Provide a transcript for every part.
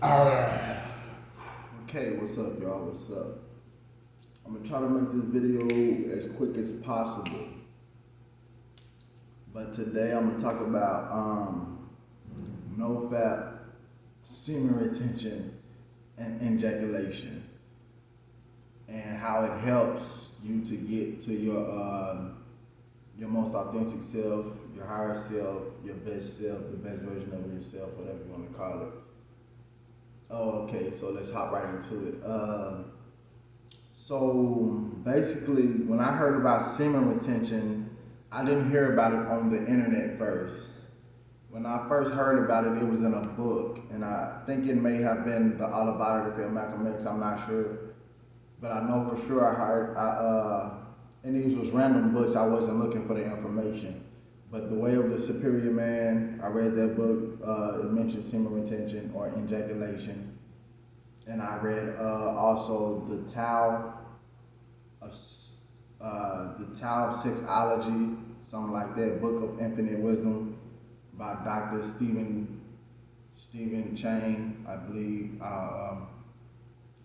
Alright. Okay, what's up, y'all? What's up? I'm gonna try to make this video as quick as possible. But today I'm gonna talk about no fap, semen retention, and ejaculation, and how it helps you to get to your most authentic self, your higher self, your best self, the best version of yourself, whatever you want to call it. Okay, so let's hop right into it. So basically, when I heard about semen retention, I didn't hear about it on the internet first. When I first heard about it, it was in a book, and I think it may have been the autobiography of Malcolm X. I'm not sure, but I know for sure and these was random books. I wasn't looking for the information. But The Way of the Superior Man, I read that book. It mentioned semen retention or ejaculation. And I read also the Tao of Sexology, something like that, Book of Infinite Wisdom by Dr. Stephen Chang, I believe. I'll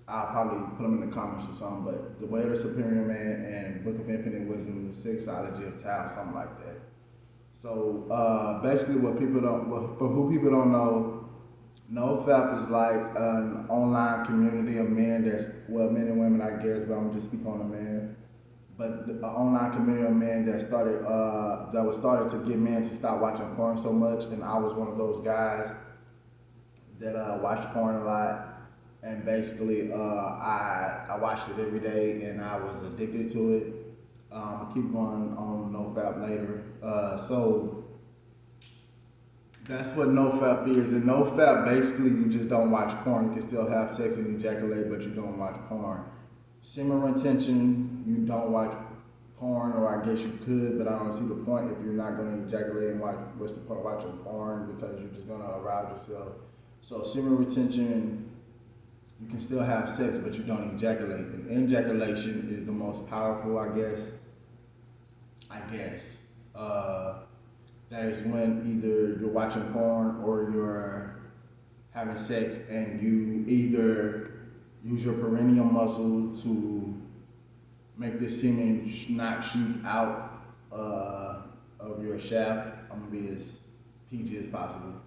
probably put them in the comments or something, but The Way of the Superior Man and Book of Infinite Wisdom, Sexology of Tao, something like that. So basically, for who people don't know, NoFap is like an online community of men men and women, I guess, but I'm just speaking on the men. But an online community of men that was started to get men to stop watching porn so much, and I was one of those guys that watched porn a lot. And basically, I watched it every day, and I was addicted to it. I'll keep going on NoFap later. So that's what NoFap is. And NoFap, basically, you just don't watch porn. You can still have sex and ejaculate, but you don't watch porn. Semen retention, you don't watch porn, or I guess you could, but I don't see the point if you're not going to ejaculate and watch. What's the point of watching porn? Because you're just going to arouse yourself. So semen retention, you can still have sex, but you don't ejaculate. And ejaculation is the most powerful, I guess. That is when either you're watching porn or you're having sex, and you either use your perineal muscle to make the semen not shoot out of your shaft. I'm gonna be as PG as possible.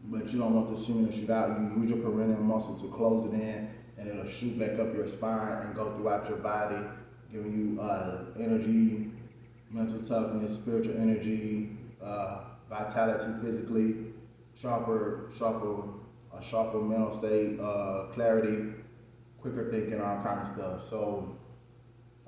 But you don't want the semen to shoot out. You use your perineal muscle to close it in, and it'll shoot back up your spine and go throughout your body, giving you energy, mental toughness, spiritual energy, vitality physically, sharper mental state, clarity, quicker thinking, all kind of stuff. So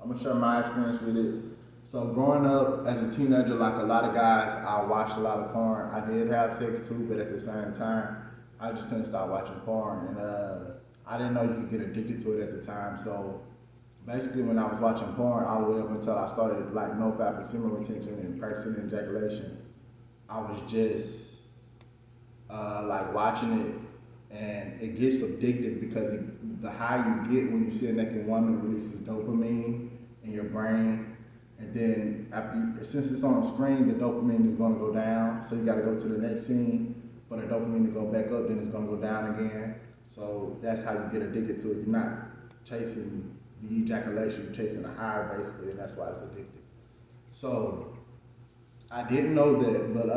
I'm gonna share my experience with it. So growing up as a teenager, like a lot of guys, I watched a lot of porn. I did have sex too, but at the same time, I just couldn't stop watching porn. And I didn't know you could get addicted to it at the time. So basically, when I was watching porn, all the way up until I started like NoFap and semen retention and practicing ejaculation, I was just like watching it, and it gets addictive because the high you get when you see a naked woman releases dopamine in your brain. And then since it's on the screen, the dopamine is going to go down. So you got to go to the next scene for the dopamine to go back up. Then it's going to go down again. So that's how you get addicted to it. You're not chasing the ejaculation, you're chasing the high, basically, and that's why it's addictive. So I didn't know that, but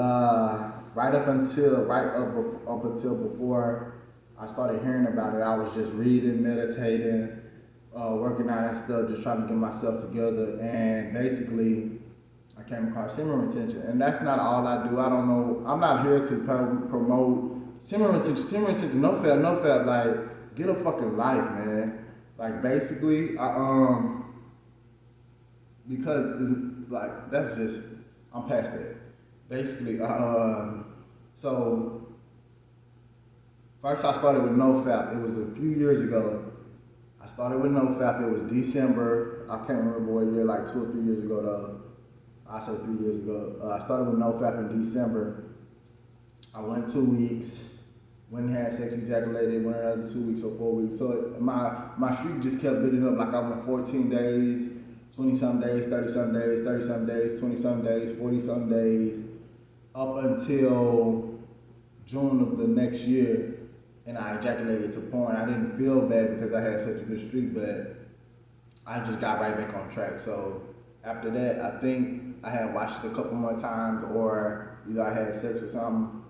right up until before I started hearing about it, I was just reading, meditating, working on that stuff, just trying to get myself together. And basically, I came across semen retention, and that's not all I do. I don't know. I'm not here to promote semen retention. Semen retention, no fap. Like, get a fucking life, man. Like, basically, because it's like, that's just, I'm past that. Basically, so first I started with NoFap. It was a few years ago. I started with NoFap. It was December. I can't remember what year, like 2 or 3 years ago though. I said 3 years ago. I started with NoFap in December. I went 2 weeks. Went and had sex, ejaculated, went another 2 weeks or 4 weeks. So my streak just kept building up. Like I went 14 days, 20-some days, 30-some days, 30-some days, 20-some days, 40-some days, up until June of the next year. and I ejaculated to porn. I didn't feel bad because I had such a good streak, but I just got right back on track. So after that, I think I had watched it a couple more times, or either I had sex or something.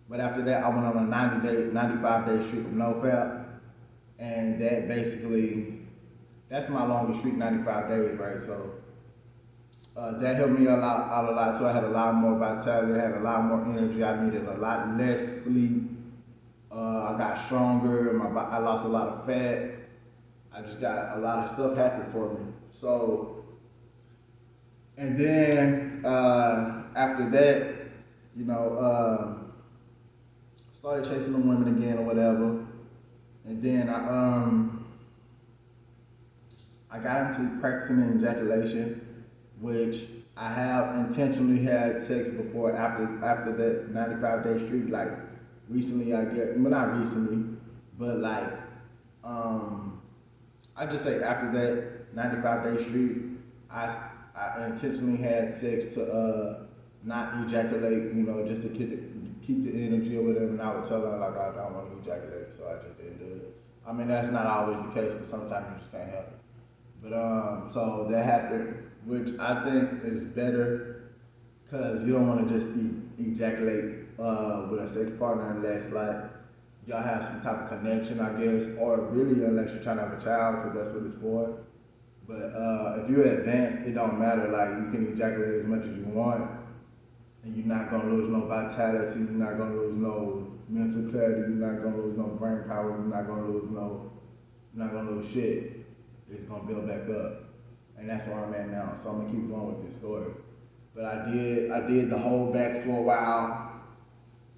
But after that, I went on a 95-day streak of no fap, and that basically, that's my longest streak, 95 days, right? So that helped me out a lot too. I had a lot more vitality, I had a lot more energy. I needed a lot less sleep. I got stronger. I lost a lot of fat. I just got a lot of stuff happen for me. So, and then after that, you know, started chasing the women again or whatever. And then I got into practicing ejaculation, which I have intentionally had sex before after that 95-day streak. Like recently, well, not recently, but like I just say after that 95-day streak, I intentionally had sex to not ejaculate, you know, just to keep the energy or whatever. And I would tell her like I don't want to ejaculate, so I just didn't do it. I mean, that's not always the case because sometimes you just can't help it. But so that happened, which I think is better because you don't want to just ejaculate with a sex partner unless like y'all have some type of connection, I guess, or really unless you're trying to have a child because that's what it's for. But if you're advanced, it don't matter. Like you can ejaculate as much as you want, and you're not gonna lose no vitality. You're not gonna lose no mental clarity. You're not gonna lose no brain power. You're not gonna lose shit. It's gonna build back up, and that's where I'm at now. So I'm gonna keep going with this story. But I did the whole backs for a while,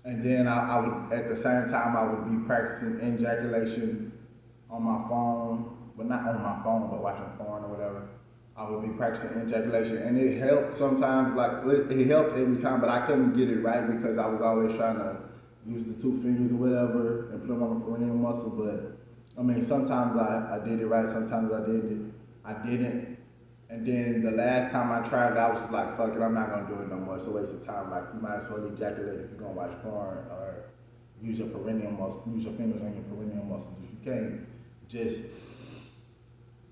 and then I would at the same time I would be practicing ejaculation on my phone. But not on my phone, but watching porn or whatever. I would be practicing ejaculation, and it helped sometimes. Like it helped every time, but I couldn't get it right because I was always trying to use the 2 fingers or whatever and put them on the perineal muscle. But I mean, sometimes I did it right, sometimes I didn't. And then the last time I tried it, I was just like, fuck it, I'm not gonna do it no more. It's a waste of time. Like you might as well ejaculate if you're gonna watch porn or use your perineal muscle, use your fingers on your perineal muscles. If you can't just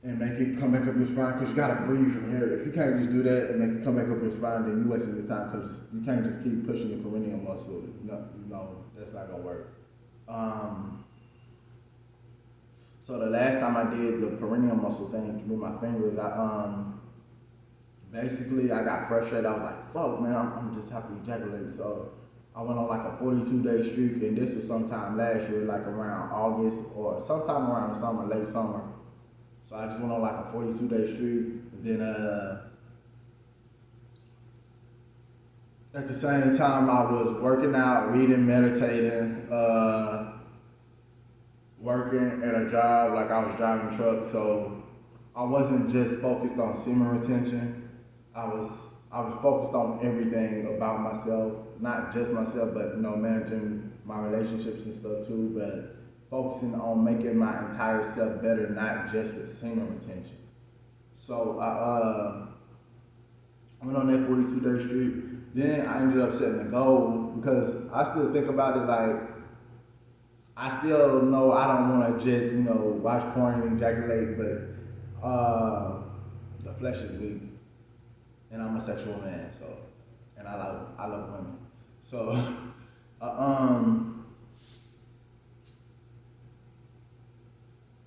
and make it come back up your spine because you gotta breathe from here. If you can't just do that and make it come back up your spine, then you're wasting your time because you can't just keep pushing your perineal muscle. No, that's not gonna work. So the last time I did the perineal muscle thing with my fingers, basically I got frustrated. I was like, fuck man, I'm just have to ejaculate. So I went on like a 42-day streak, and this was sometime last year, like around August or sometime around the summer, late summer. So I just went on like a 42-day streak. Then at the same time I was working out, reading, meditating, working at a job, like I was driving trucks. So I wasn't just focused on semen retention. I was focused on everything about myself, not just myself, but you know, managing my relationships and stuff too, but focusing on making my entire self better, not just with semen retention. So I went on that 42-day streak. Then I ended up setting a goal because I still think about it like, I still know I don't want to just, you know, watch porn and ejaculate, but the flesh is weak. And I'm a sexual man, so, and I love women. So,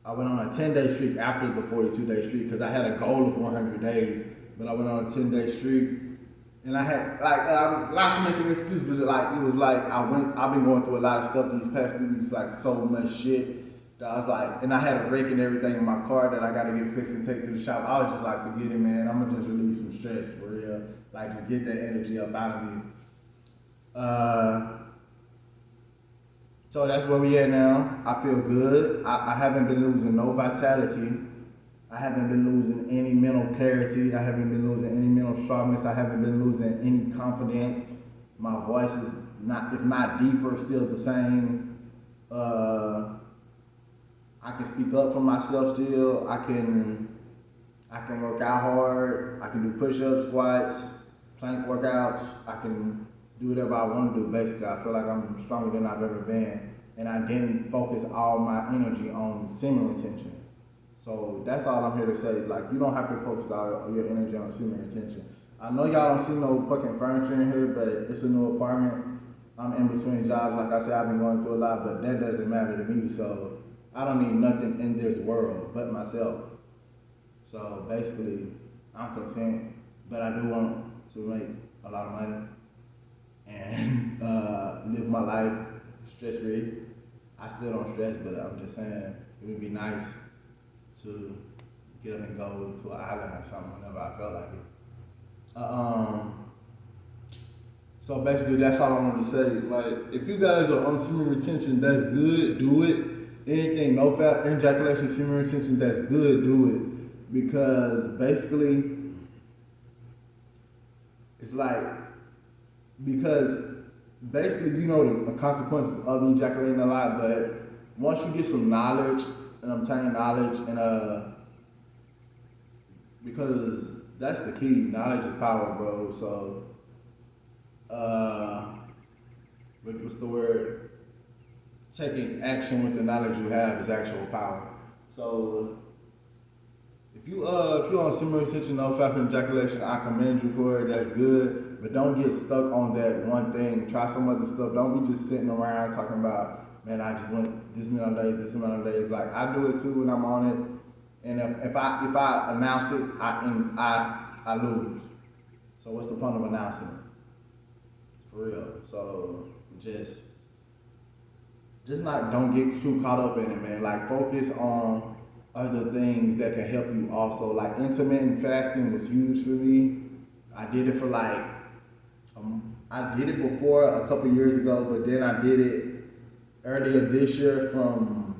I went on a 10-day streak after the 42-day streak because I had a goal of 100 days, but I went on a 10-day streak, and I had like not to make an excuse, but like it was like I've been going through a lot of stuff these past 2 weeks, like so much shit that I was like, and I had a break and everything in my car that I got to get fixed and take to the shop. I was just like, forget it, man. I'm gonna just relieve some stress for real, like just get that energy up out of me. So that's where we at now. I feel good. I haven't been losing no vitality. I haven't been losing any mental clarity. I haven't been losing any mental sharpness. I haven't been losing any confidence. My voice is not, if not deeper, still the same. I can speak up for myself still. I can work out hard. I can do push-ups, squats, plank workouts. I can do whatever I want to do, basically. I feel like I'm stronger than I've ever been. and I didn't focus all my energy on semen retention. So that's all I'm here to say. Like, you don't have to focus all your energy on semen retention. I know y'all don't see no fucking furniture in here, but it's a new apartment. I'm in between jobs. Like I said, I've been going through a lot, but that doesn't matter to me. So I don't need nothing in this world but myself. So basically, I'm content, but I do want to make a lot of money and live my life stress free. I still don't stress, but I'm just saying it would be nice to get up and go to an island or something whenever I felt like it. So basically, that's all I want to say. Like, if you guys are on semen retention, that's good. Do it. Anything no fat ejaculation, semen retention, that's good. Do it, because basically, it's like, because basically, you know the consequences of ejaculating a lot, but once you get some knowledge and obtain knowledge, and because that's the key. Knowledge is power, bro. So what's the word? Taking action with the knowledge you have is actual power. So if you're on semen retention, no fap ejaculation, I commend you for it. That's good, but don't get stuck on that one thing. Try some other stuff. Don't be just sitting around talking about, man, I just went this amount of days, this amount of days. Like, I do it too when I'm on it, and if I announce it, I lose. So what's the point of announcing it? For real. So don't get too caught up in it, man. Like, focus on other things that can help you also. Like, intermittent fasting was huge for me. I did it for like, I did it before a couple years ago, but then I did it earlier this year from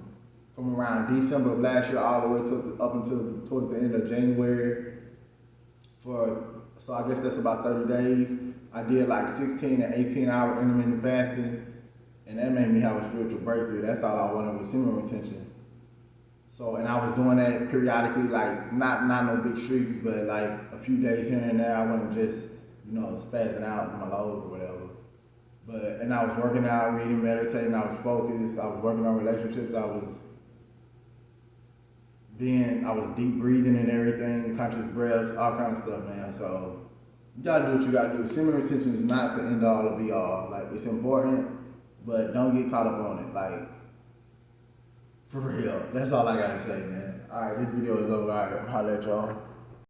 around December of last year all the way up until towards the end of January. So I guess that's about 30 days. I did like 16 and 18-hour intermittent fasting, and that made me have a spiritual breakthrough. That's all I wanted with semen retention. So, and I was doing that periodically, like not no big streaks, but like a few days here and there. I wasn't just, spazzing out my load or whatever. And I was working out, reading, meditating. I was focused. I was working on relationships. I was deep breathing and everything, conscious breaths, all kind of stuff, man. So you gotta do what you gotta do. Semen retention is not the end all or be all. Like, it's important, but don't get caught up on it. Like, for real. That's all I gotta say, man. Alright, this video is over. Alright, holla at y'all.